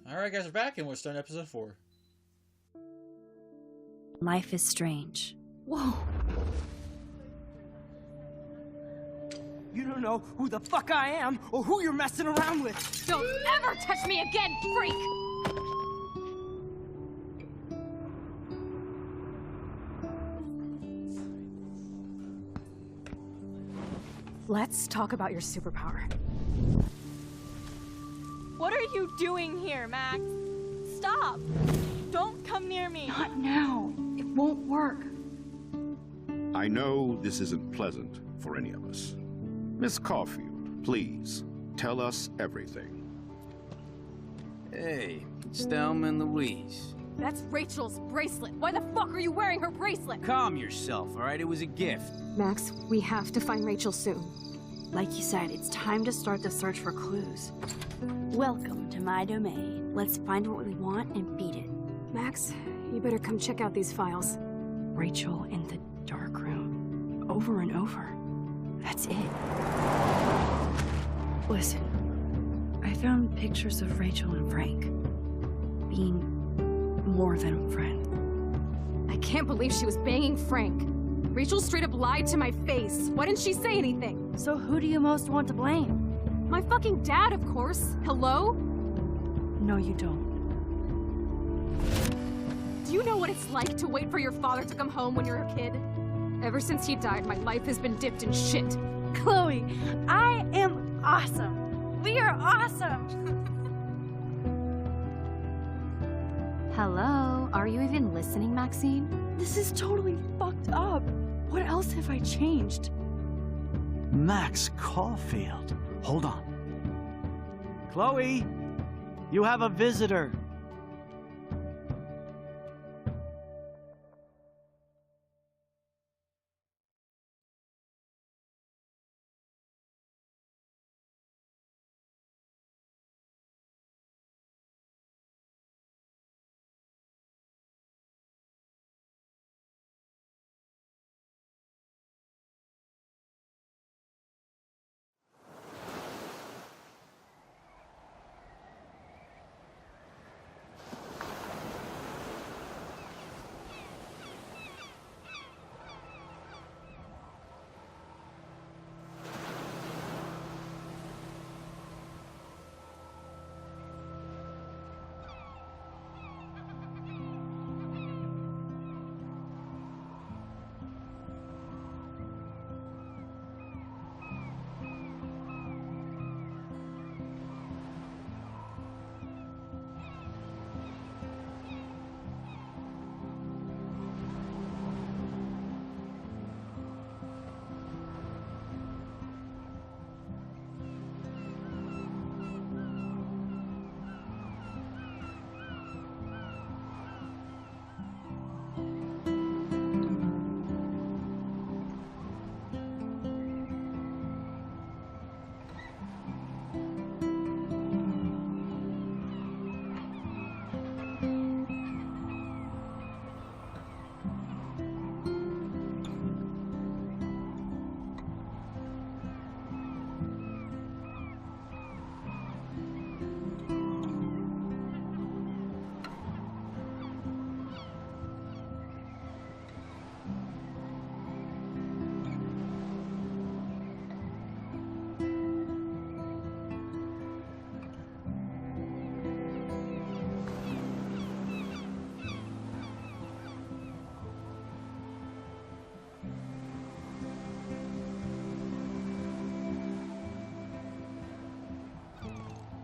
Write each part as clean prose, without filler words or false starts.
Alright guys, we're back and we're starting episode 4. Life is strange. Whoa! You don't know who the fuck I am or who you're messing around with! Don't ever touch me again, freak! Let's talk about your superpower. What are you doing here, Max? Stop! Don't come near me! Not now. It won't work. I know this isn't pleasant for any of us. Miss Caulfield, please, tell us everything. Hey, it's Thelma and Louise. That's Rachel's bracelet! Why the fuck are you wearing her bracelet? Calm yourself, all right? It was a gift. Max, we have to find Rachel soon. Like you said, it's time to start the search for clues. Welcome to my domain. Let's find what we want and beat it. Max, you better come check out these files. Rachel in the dark room. Over and over. That's it. Listen, I found pictures of Rachel and Frank being more than a friend. I can't believe she was banging Frank. Rachel straight up lied to my face. Why didn't she say anything? So who do you most want to blame? My fucking dad, of course. Hello? No, you don't. Do you know what it's like to wait for your father to come home when you're a kid? Ever since he died, my life has been dipped in shit. Chloe, I am awesome. We are awesome. Hello? Are you even listening, Maxine? This is totally fucked up. What else have I changed? Max Caulfield. Hold on. Chloe, you have a visitor.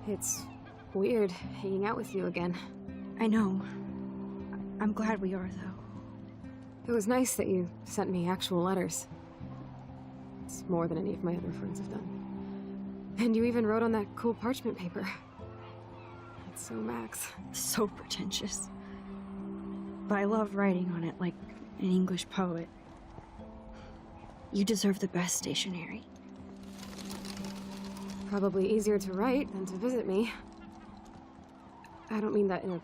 It's weird hanging out with you again. I know. I'm glad we are, though. It was nice that you sent me actual letters. It's more than any of my other friends have done. And you even wrote on that cool parchment paper. That's so Max. So pretentious. But I love writing on it like an English poet. You deserve the best stationery. Probably easier to write than to visit me. I don't mean that in a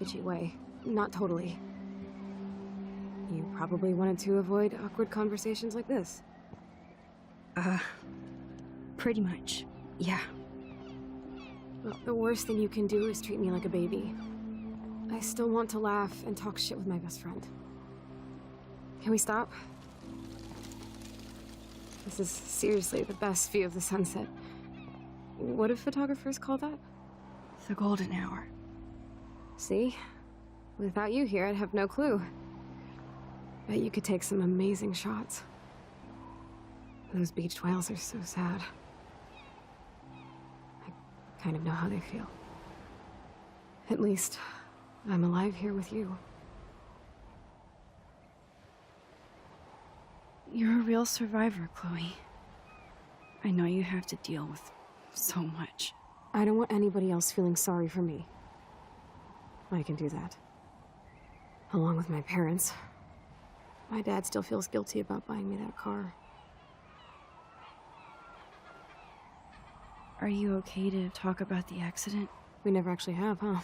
bitchy way. Not totally. You probably wanted to avoid awkward conversations like this. Pretty much, yeah. Look, the worst thing you can do is treat me like a baby. I still want to laugh and talk shit with my best friend. Can we stop? This is seriously the best view of the sunset. What do photographers call that? The golden hour. See? Without you here, I'd have no clue. Bet you could take some amazing shots. Those beached whales are so sad. I kind of know how they feel. At least, I'm alive here with you. You're a real survivor, Chloe. I know you have to deal with so much. I don't want anybody else feeling sorry for me. I can do that. Along with my parents. My dad still feels guilty about buying me that car. Are you okay to talk about the accident? We never actually have, huh?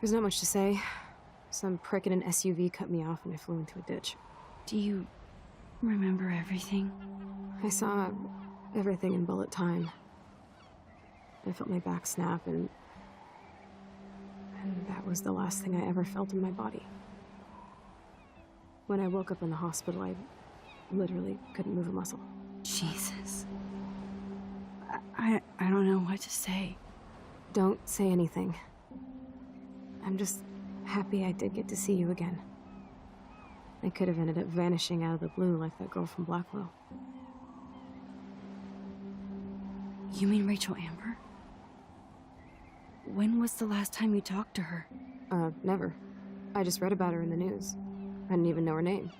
There's not much to say. Some prick in an SUV cut me off and I flew into a ditch. Do you remember everything? I saw everything in bullet time. I felt my back snap and that was the last thing I ever felt in my body. When I woke up in the hospital, I literally couldn't move a muscle. Jesus. I don't know what to say. Don't say anything. I'm just happy I did get to see you again. I could have ended up vanishing out of the blue like that girl from Blackwell. You mean Rachel Amber? When was the last time you talked to her? Never. I just read about her in the news. I didn't even know her name.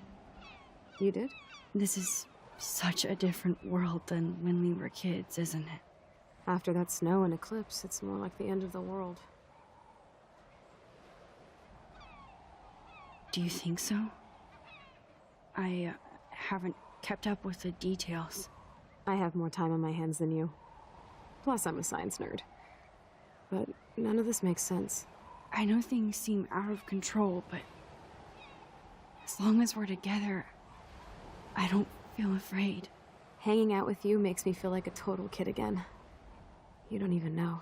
You did? This is such a different world than when we were kids, isn't it? After that snow and eclipse, it's more like the end of the world. Do you think so? I haven't kept up with the details. I have more time on my hands than you. Plus, I'm a science nerd. But none of this makes sense. I know things seem out of control, but as long as we're together, I don't feel afraid. Hanging out with you makes me feel like a total kid again. You don't even know.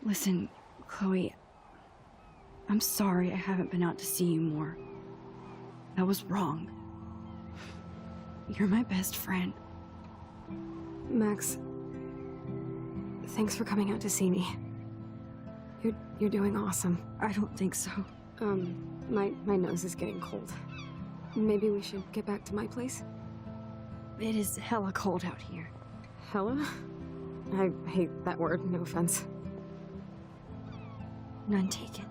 Listen, Chloe, I'm sorry I haven't been out to see you more. That was wrong. You're my best friend. Max, thanks for coming out to see me. You're doing awesome. I don't think so. My nose is getting cold. Maybe we should get back to my place? It is hella cold out here. Hella? I hate that word, no offense. None taken.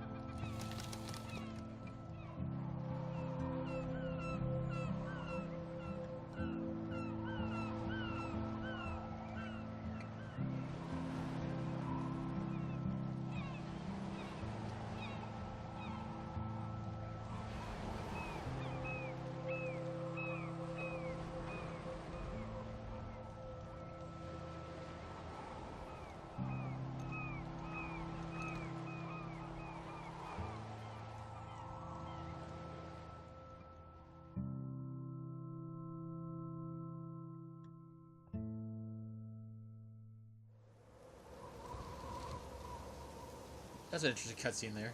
That's an interesting cutscene there.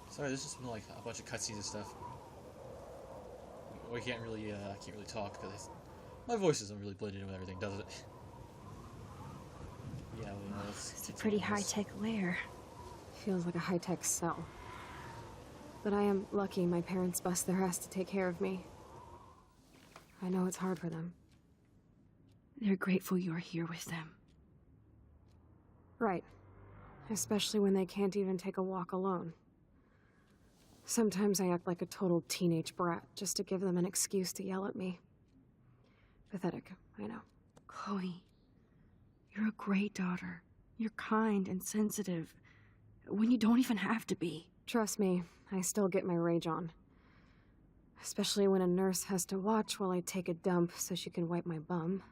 Sorry, there's just been like a bunch of cutscenes and stuff. I can't really talk because my voice isn't really blended in with everything, does it? Yeah, well, you know, It's a pretty high-tech lair. Feels like a high-tech cell. But I am lucky my parents bust their ass to take care of me. I know it's hard for them. They're grateful you're here with them. Right. Especially when they can't even take a walk alone. Sometimes I act like a total teenage brat just to give them an excuse to yell at me. Pathetic, I know. Chloe, you're a great daughter. You're kind and sensitive when you don't even have to be. Trust me, I still get my rage on. Especially when a nurse has to watch while I take a dump so she can wipe my bum.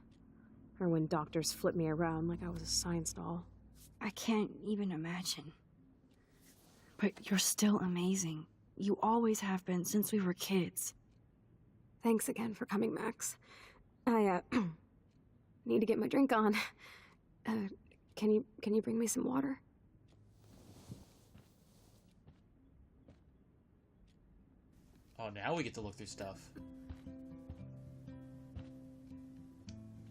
Or when doctors flip me around like I was a science doll. I can't even imagine. But you're still amazing. You always have been since we were kids. Thanks again for coming, Max. I, need to get my drink on. Can you bring me some water? Oh, now we get to look through stuff.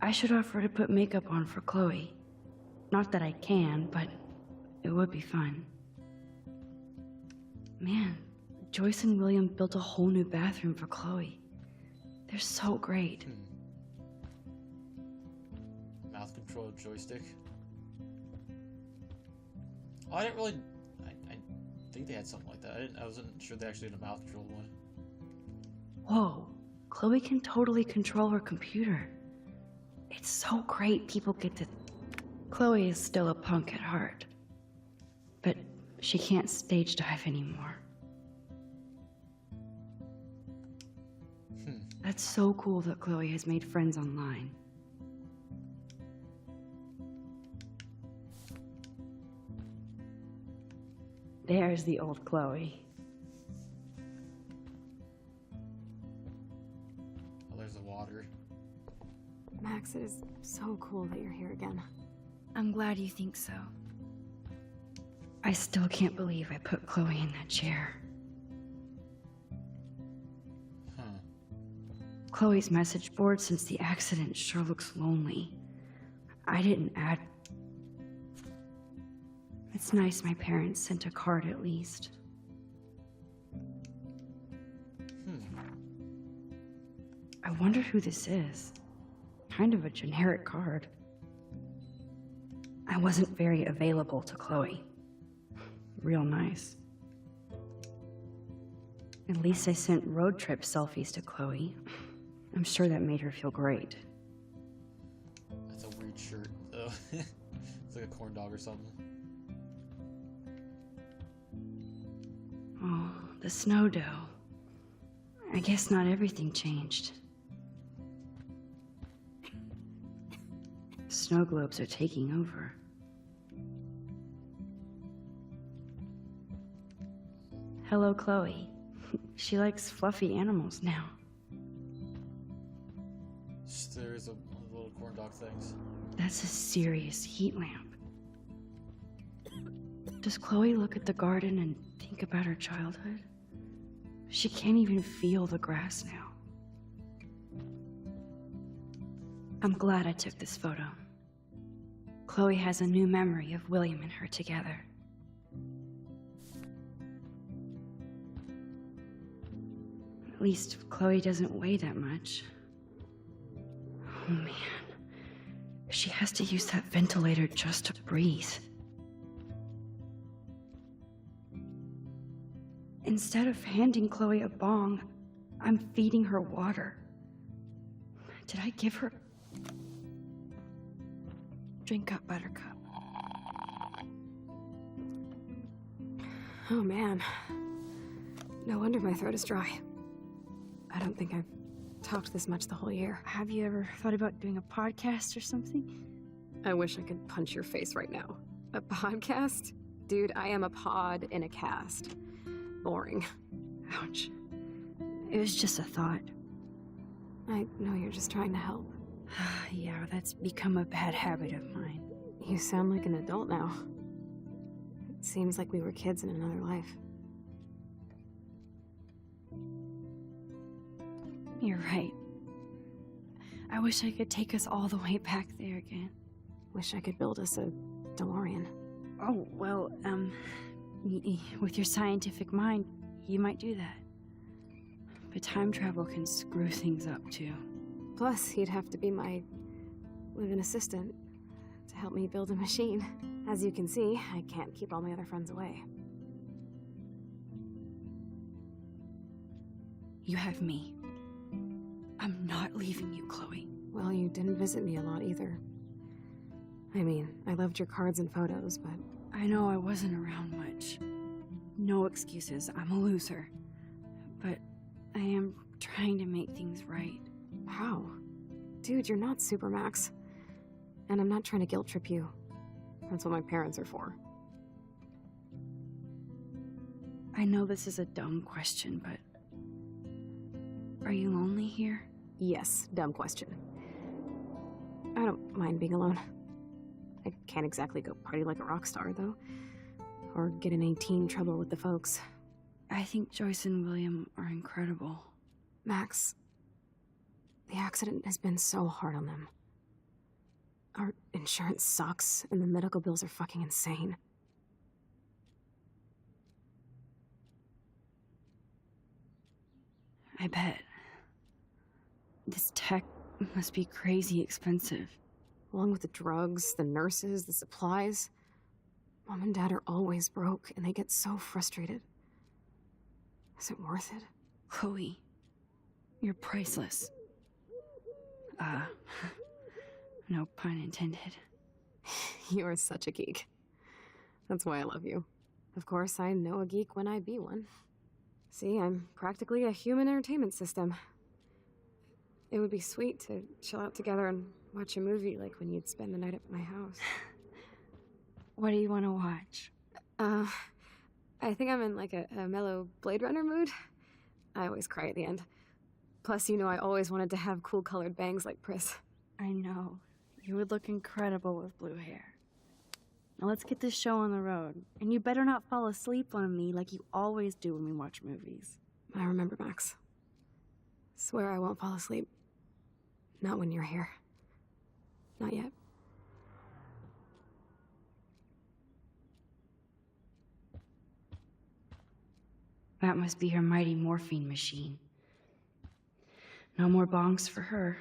I should offer to put makeup on for Chloe. Not that I can, but it would be fun. Man, Joyce and William built a whole new bathroom for Chloe. They're so great. Mouth control joystick. Oh, I didn't really. I think they had something like that. I wasn't sure they actually had a mouth control one. Whoa, Chloe can totally control her computer. It's so great people get to... Chloe is still a punk at heart. But she can't stage dive anymore. That's so cool that Chloe has made friends online. There's the old Chloe. Oh, there's the water. Max, it is so cool that you're here again. I'm glad you think so. I still can't believe I put Chloe in that chair. Chloe's message board since the accident sure looks lonely. I didn't add... It's nice my parents sent a card at least. I wonder who this is. Kind of a generic card. I wasn't very available to Chloe. Real nice. At least I sent road trip selfies to Chloe. I'm sure that made her feel great. That's a weird shirt, though. It's like a corn dog or something. Oh, the snow dough. I guess not everything changed. Snow globes are taking over. Hello, Chloe. She likes fluffy animals now. There's a little corn dog things. That's a serious heat lamp. Does Chloe look at the garden and think about her childhood? She can't even feel the grass now. I'm glad I took this photo. Chloe has a new memory of William and her together. At least Chloe doesn't weigh that much. Oh man, she has to use that ventilator just to breathe. Instead of handing Chloe a bong, I'm feeding her water. Did I give her... Drink up, Buttercup. Oh man. No wonder my throat is dry. I don't think I've talked this much the whole year. Have you ever thought about doing a podcast or something? I wish I could punch your face right now. A podcast? Dude, I am a pod in a cast. Boring. Ouch. It was just a thought. I know you're just trying to help. Yeah, that's become a bad habit of mine. You sound like an adult now. It seems like we were kids in another life. You're right. I wish I could take us all the way back there again. Wish I could build us a DeLorean. Oh, well, with your scientific mind, you might do that. But time travel can screw things up, too. Plus, he'd have to be my live-in assistant to help me build a machine. As you can see, I can't keep all my other friends away. You have me. I'm not leaving you, Chloe. Well, you didn't visit me a lot either. I mean, I loved your cards and photos, but... I know I wasn't around much. No excuses, I'm a loser. But I am trying to make things right. How? Dude, you're not Supermax. And I'm not trying to guilt trip you. That's what my parents are for. I know this is a dumb question, but... Are you lonely here? Yes, dumb question. I don't mind being alone. I can't exactly go party like a rock star, though. Or get in any teen trouble with the folks. I think Joyce and William are incredible. Max, the accident has been so hard on them. Our insurance sucks, and the medical bills are fucking insane. I bet. This tech must be crazy expensive. Along with the drugs, the nurses, the supplies. Mom and Dad are always broke, and they get so frustrated. Is it worth it? Chloe, you're priceless. No pun intended. You are such a geek. That's why I love you. Of course, I know a geek when I be one. See, I'm practically a human entertainment system. It would be sweet to chill out together and watch a movie like when you'd spend the night at my house. What do you want to watch? I think I'm in like a mellow Blade Runner mood. I always cry at the end. Plus, you know I always wanted to have cool colored bangs like Pris. I know. You would look incredible with blue hair. Now let's get this show on the road. And you better not fall asleep on me like you always do when we watch movies. I remember, Max. Swear I won't fall asleep. Not when you're here. Not yet. That must be her mighty morphine machine. No more bongs for her.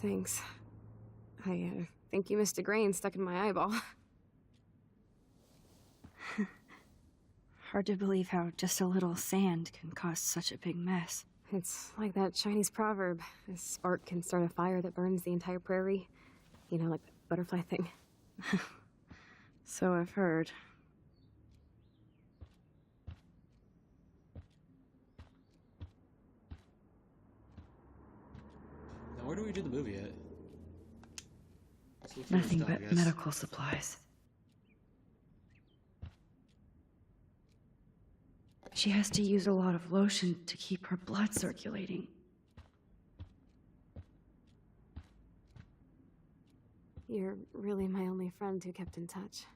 Thanks. I think you missed a grain stuck in my eyeball. Hard to believe how just a little sand can cause such a big mess. It's like that Chinese proverb. A spark can start a fire that burns the entire prairie. You know, like the butterfly thing. So I've heard. Now, where do we do the movie at? Let's look for Nothing this stuff, but I guess. medical supplies. She has to use a lot of lotion to keep her blood circulating. You're really my only friend who kept in touch.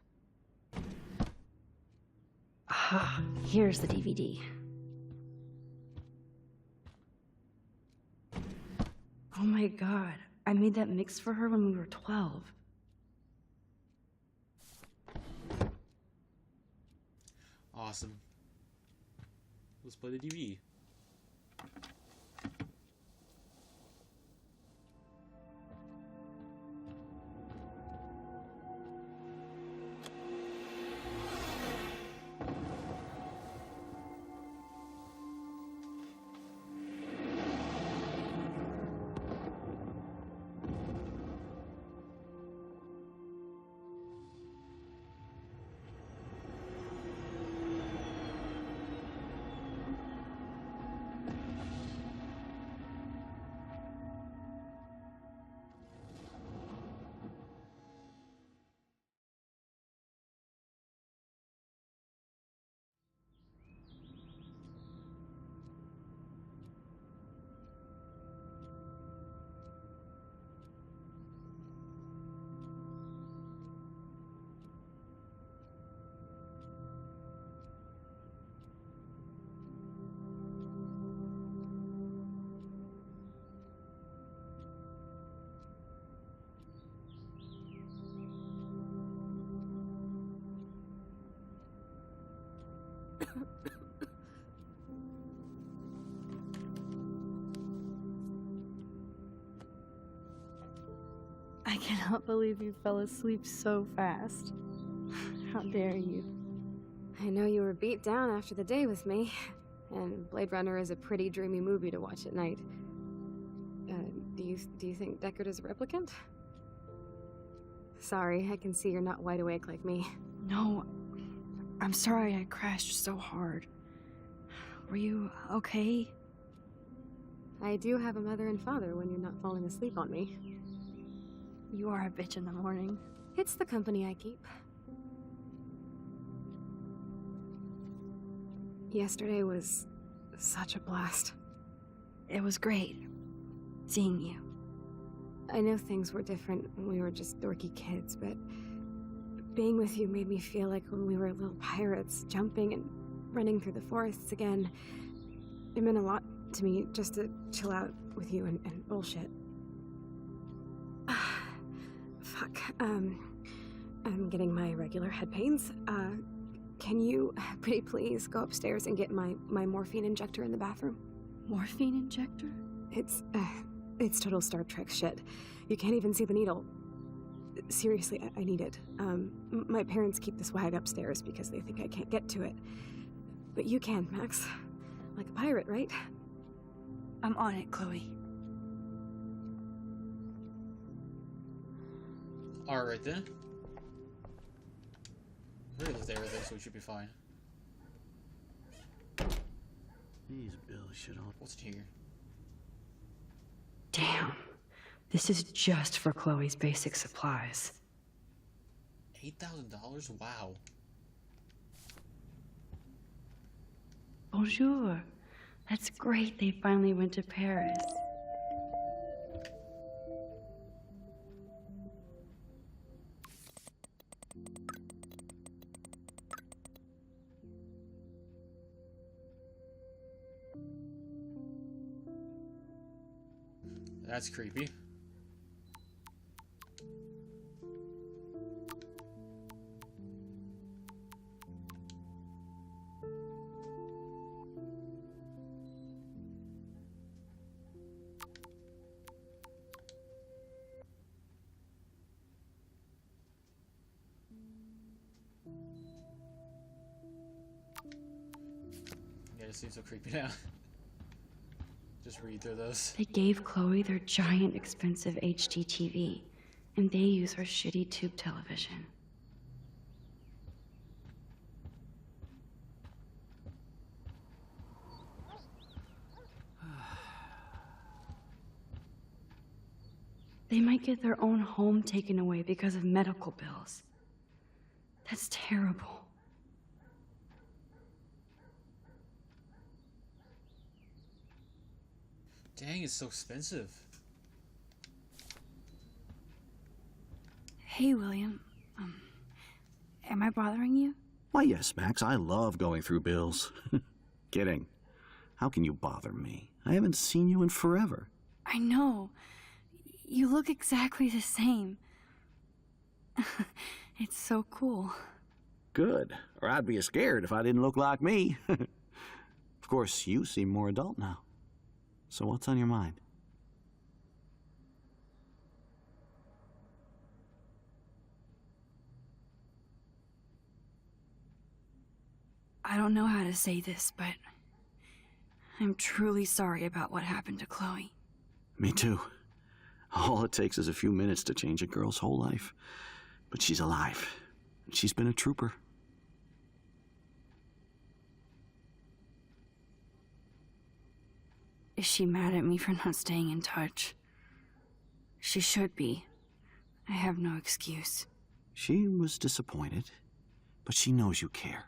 Ah, here's the DVD. Oh my god, I made that mix for her when we were 12. Awesome. Let's play the DVD. I cannot believe you fell asleep so fast. How dare you? I know you were beat down after the day with me, and Blade Runner is a pretty dreamy movie to watch at night. Do you think Deckard is a replicant? Sorry, I can see you're not wide awake like me. No, I'm sorry I crashed so hard. Were you okay? I do have a mother and father when you're not falling asleep on me. You are a bitch in the morning. It's the company I keep. Yesterday was such a blast. It was great seeing you. I know things were different when we were just dorky kids, but being with you made me feel like when we were little pirates, jumping and running through the forests again. It meant a lot to me just to chill out with you and bullshit. Fuck. I'm getting my regular head pains. Can you, pretty please, go upstairs and get my morphine injector in the bathroom? Morphine injector? It's total Star Trek shit. You can't even see the needle. Seriously, I need it. My parents keep the swag upstairs because they think I can't get to it. But you can, Max. Like a pirate, right? I'm on it, Chloe. Alright then. Really looked at everything, so we should be fine. These bills should all... What's in here? Damn. This is just for Chloe's basic supplies. $8,000? Wow. Bonjour. That's great they finally went to Paris. That's creepy. Yeah, it seems so creepy now. Just read through those. They gave Chloe their giant, expensive HD TV, and they use her shitty tube television. They might get their own home taken away because of medical bills. That's terrible. Dang, it's so expensive. Hey, William. Am I bothering you? Why, yes, Max. I love going through bills. Kidding. How can you bother me? I haven't seen you in forever. I know. You look exactly the same. It's so cool. Good. Or I'd be scared if I didn't look like me. Of course, you seem more adult now. So what's on your mind? I don't know how to say this, but I'm truly sorry about what happened to Chloe. Me too. All it takes is a few minutes to change a girl's whole life. But she's alive. She's been a trooper. Is she mad at me for not staying in touch? She should be. I have no excuse. She was disappointed, but she knows you care.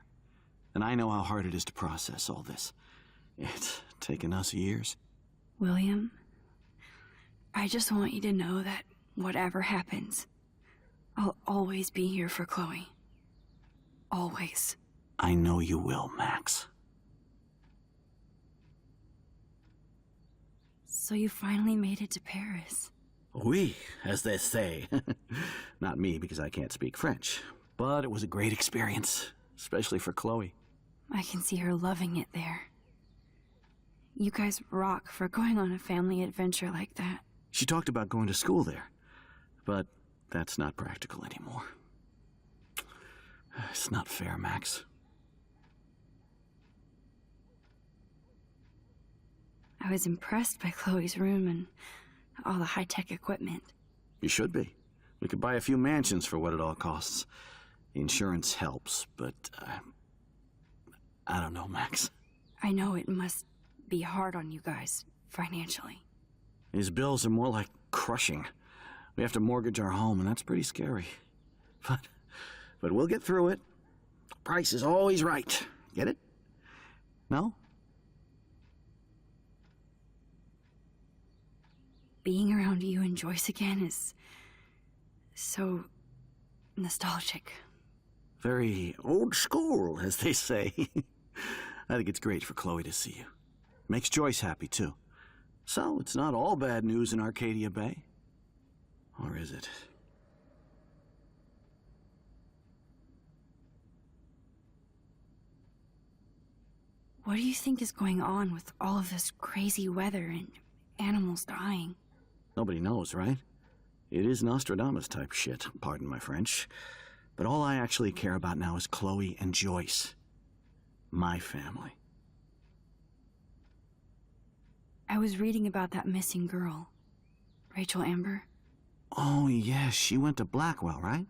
And I know how hard it is to process all this. It's taken us years. William, I just want you to know that whatever happens, I'll always be here for Chloe. Always. I know you will, Max. So you finally made it to Paris. Oui, as they say. Not me, because I can't speak French. But it was a great experience, especially for Chloe. I can see her loving it there. You guys rock for going on a family adventure like that. She talked about going to school there, but that's not practical anymore. It's not fair, Max. I was impressed by Chloe's room and all the high-tech equipment. You should be. We could buy a few mansions for what it all costs. Insurance helps, but I don't know, Max. I know it must be hard on you guys, financially. These bills are more like crushing. We have to mortgage our home, and that's pretty scary. But we'll get through it. Price is always right. Get it? No? being around you and Joyce again is so nostalgic. Very old school, as they say. I think it's great for Chloe to see you. Makes Joyce happy, too. So, it's not all bad news in Arcadia Bay. Or is it? What do you think is going on with all of this crazy weather and animals dying? Nobody knows, right? It is Nostradamus type shit, pardon my French. But all I actually care about now is Chloe and Joyce. My family. I was reading about that missing girl, Rachel Amber. Oh, yeah, she went to Blackwell, right?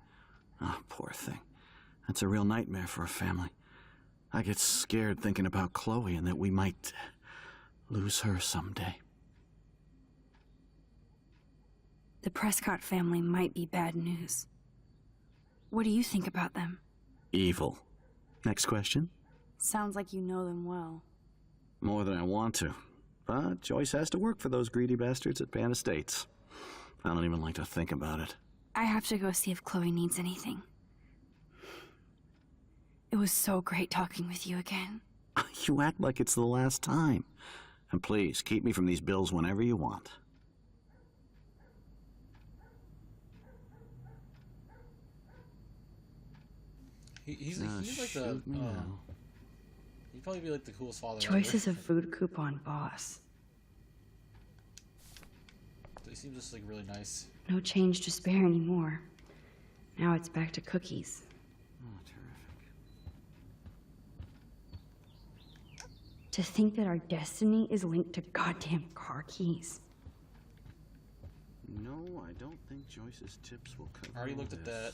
Oh, poor thing. That's a real nightmare for a family. I get scared thinking about Chloe and that we might lose her someday. The Prescott family might be bad news. What do you think about them? Evil. Next question? Sounds like you know them well. More than I want to. But Joyce has to work for those greedy bastards at Pan Estates. I don't even like to think about it. I have to go see if Chloe needs anything. It was so great talking with you again. You act like it's the last time. And please, keep me from these bills whenever you want. He's like the he'd probably be like the coolest father Joyce ever. is a food coupon boss. He seems just like really nice. No change to spare anymore. Now it's back to cookies. Oh, terrific. To think that our destiny is linked to goddamn car keys. No, I don't think Joyce's tips will cover I already all looked at this. that.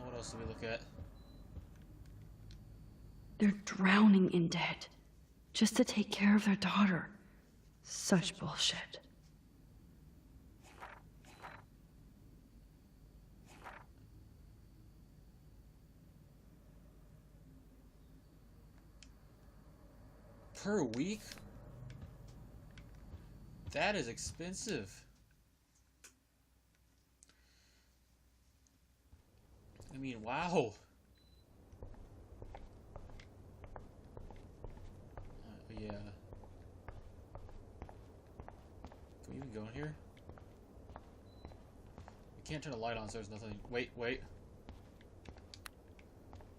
What else did we look at? They're drowning in debt just to take care of their daughter. Such bullshit. Per week? That is expensive. I mean, wow. Yeah. Can we even go in here? We can't turn the light on, so there's nothing. Wait.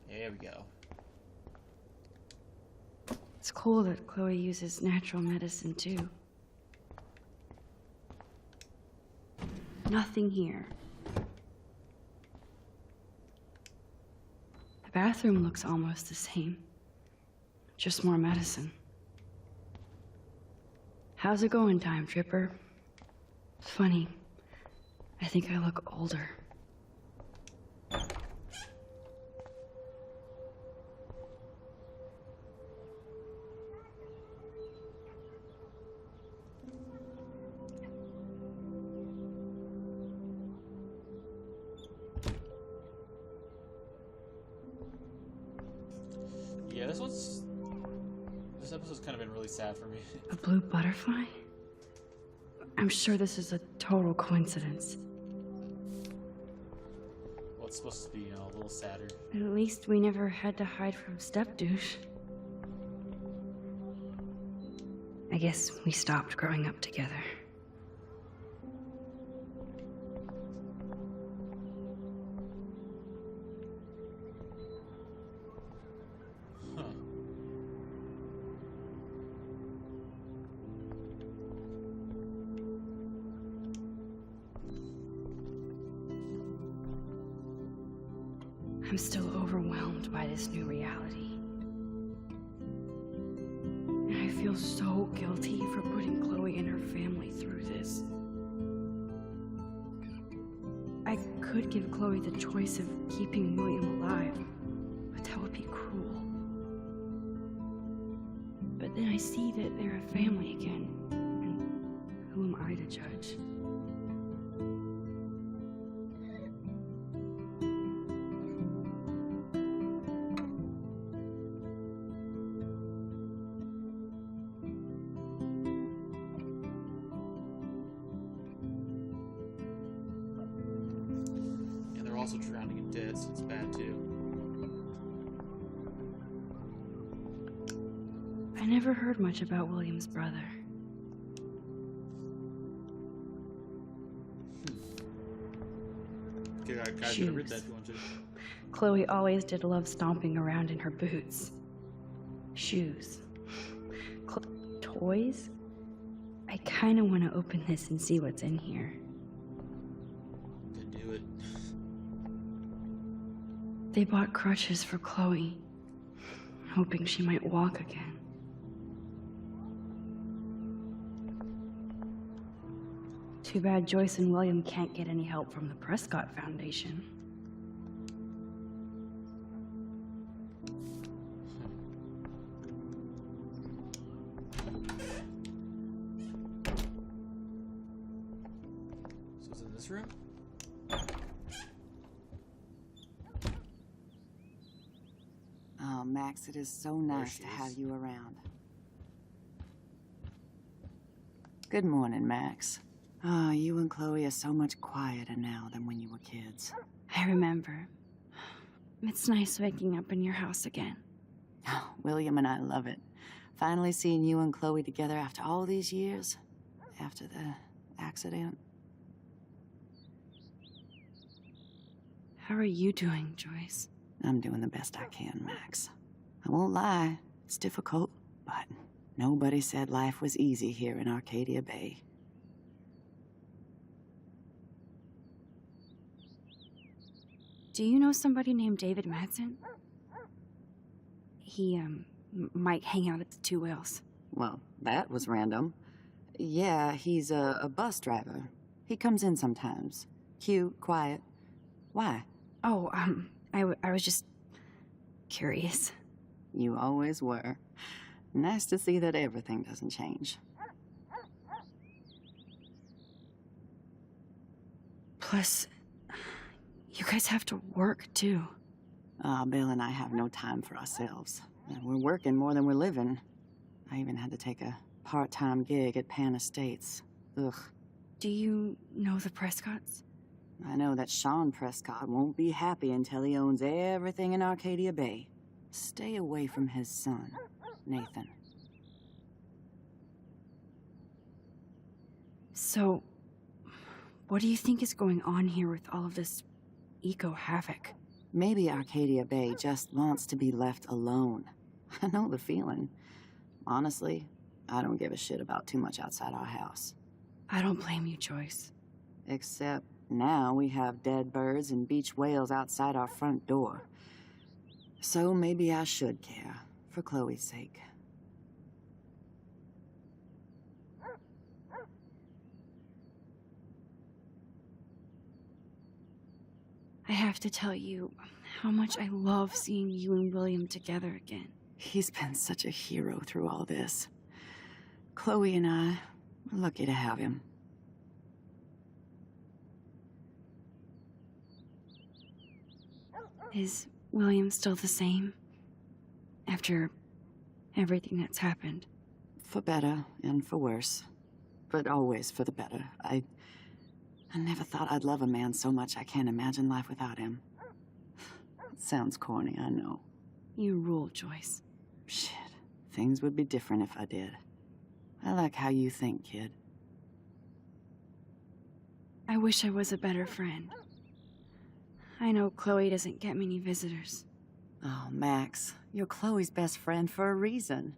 There we go. It's cool that Chloe uses natural medicine too. Nothing here. The bathroom looks almost the same. Just more medicine. How's it going, Time Tripper? It's funny. I think I look older. Yeah, this episode's kind of been really sad for me. A blue butterfly? I'm sure this is a total coincidence. Well, it's supposed to be, a little sadder. At least we never had to hide from Step Douche. I guess we stopped growing up together. Huh. I'm still overwhelmed by this new reality. And I feel so guilty for putting Chloe and her family through this. I could give Chloe the choice of keeping William alive, but that would be cruel. But then I see that they're a family again, and who am I to judge? also drowning in debt, so it's bad too. I never heard much about William's brother. Okay, guys, gotta read that if you want to. Chloe always did love stomping around in her boots. Shoes. Toys? I kind of want to open this and see what's in here. Then do it. They bought crutches for Chloe, hoping she might walk again. Too bad Joyce and William can't get any help from the Prescott Foundation. So it's in this room? Oh, Max, it is so nice she to is. have you around. Good morning, Max. Oh, you and Chloe are so much quieter now than when you were kids. I remember. It's nice waking up in your house again. Oh, William and I love it. Finally seeing you and Chloe together after all these years. After the accident. How are you doing, Joyce? I'm doing the best I can, Max. I won't lie, it's difficult, but nobody said life was easy here in Arcadia Bay. Do you know somebody named David Madsen? He, might hang out at the Two Whales. Well, that was random. Yeah, he's a bus driver. He comes in sometimes. Cute, quiet. Why? Oh, I was just curious. You always were. Nice to see that everything doesn't change. Plus, you guys have to work, too. Bill and I have no time for ourselves. We're working more than we're living. I even had to take a part-time gig at Pan Estates. Ugh. Do you know the Prescotts? I know that Sean Prescott won't be happy until he owns everything in Arcadia Bay. Stay away from his son, Nathan. So, what do you think is going on here with all of this eco-havoc? Maybe Arcadia Bay just wants to be left alone. I know the feeling. Honestly, I don't give a shit about too much outside our house. I don't blame you, Joyce. Except now we have dead birds and beach whales outside our front door. So maybe I should care, for Chloe's sake. I have to tell you how much I love seeing you and William together again. He's been such a hero through all this. Chloe and I are lucky to have him. Is William still the same? After everything that's happened? For better and for worse. But always for the better. I never thought I'd love a man so much I can't imagine life without him. Sounds corny, I know. You rule, Joyce. Shit. Things would be different if I did. I like how you think, kid. I wish I was a better friend. I know Chloe doesn't get many visitors. Oh, Max, you're Chloe's best friend for a reason.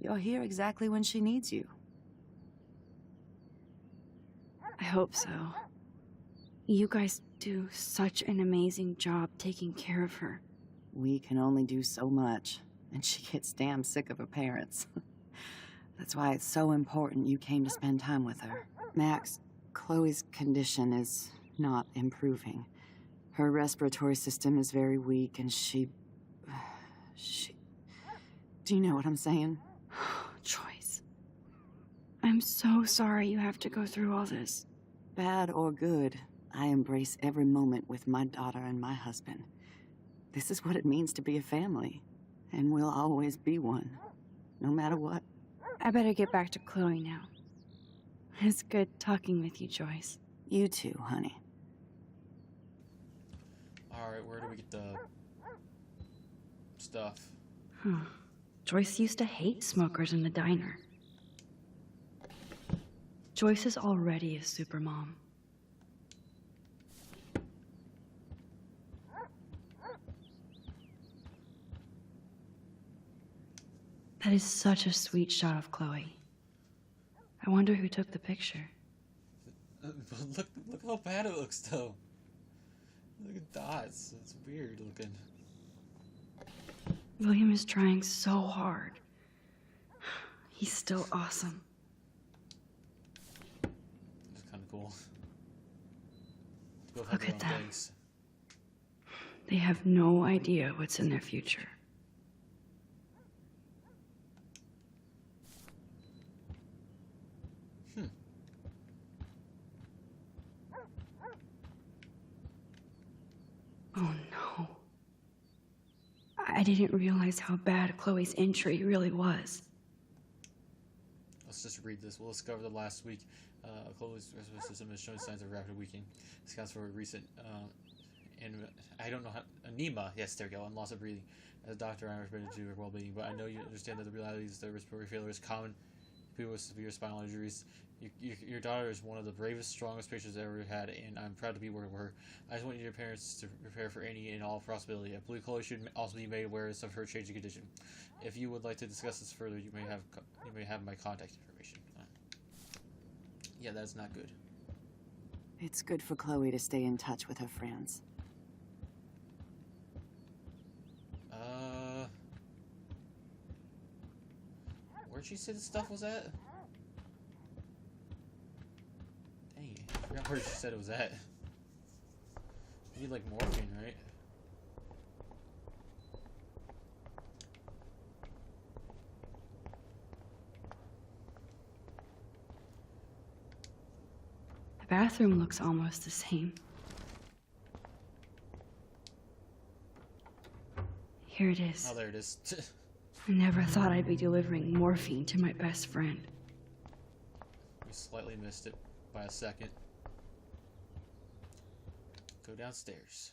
You're here exactly when she needs you. I hope so. You guys do such an amazing job taking care of her. We can only do so much, and she gets damn sick of her parents. That's why it's so important you came to spend time with her. Max, Chloe's condition is not improving. Her respiratory system is very weak, and she... Do you know what I'm saying? Joyce. I'm so sorry you have to go through all this. Bad or good, I embrace every moment with my daughter and my husband. This is what it means to be a family, and we'll always be one, no matter what. I better get back to Chloe now. It's good talking with you, Joyce. You too, honey. Alright, where do we get the stuff? Huh. Joyce used to hate smokers in the diner. Joyce is already a supermom. That is such a sweet shot of Chloe. I wonder who took the picture. Look how bad it looks though. Look at dots. It's weird looking. William is trying so hard. He's still awesome. It's kind of cool. Both have Look their at own them. things. They have no idea what's in their future. Oh no. I didn't realize how bad Chloe's injury really was. Let's just read this. We'll discover that last week, Chloe's respiratory system is showing signs of rapid weakening. This accounts for a recent, and I don't know how, anemia, yes, there you go, and loss of breathing. As a doctor, I'm committed to her well-being, but I know you understand that the reality is that respiratory failure is common to people with severe spinal injuries. Your daughter is one of the bravest, strongest patients I've ever had, and I'm proud to be working with her. I just want your parents to prepare for any and all possibility. I believe Chloe should also be made aware of her changing condition. If you would like to discuss this further, you may have my contact information. Yeah, that's not good. It's good for Chloe to stay in touch with her friends. Where'd she say the stuff was at? Dang, I forgot where she said it was at. You need like morphine, right? The bathroom looks almost the same. Here it is. Oh, there it is. I never thought I'd be delivering morphine to my best friend. We slightly missed it by a second. Go downstairs.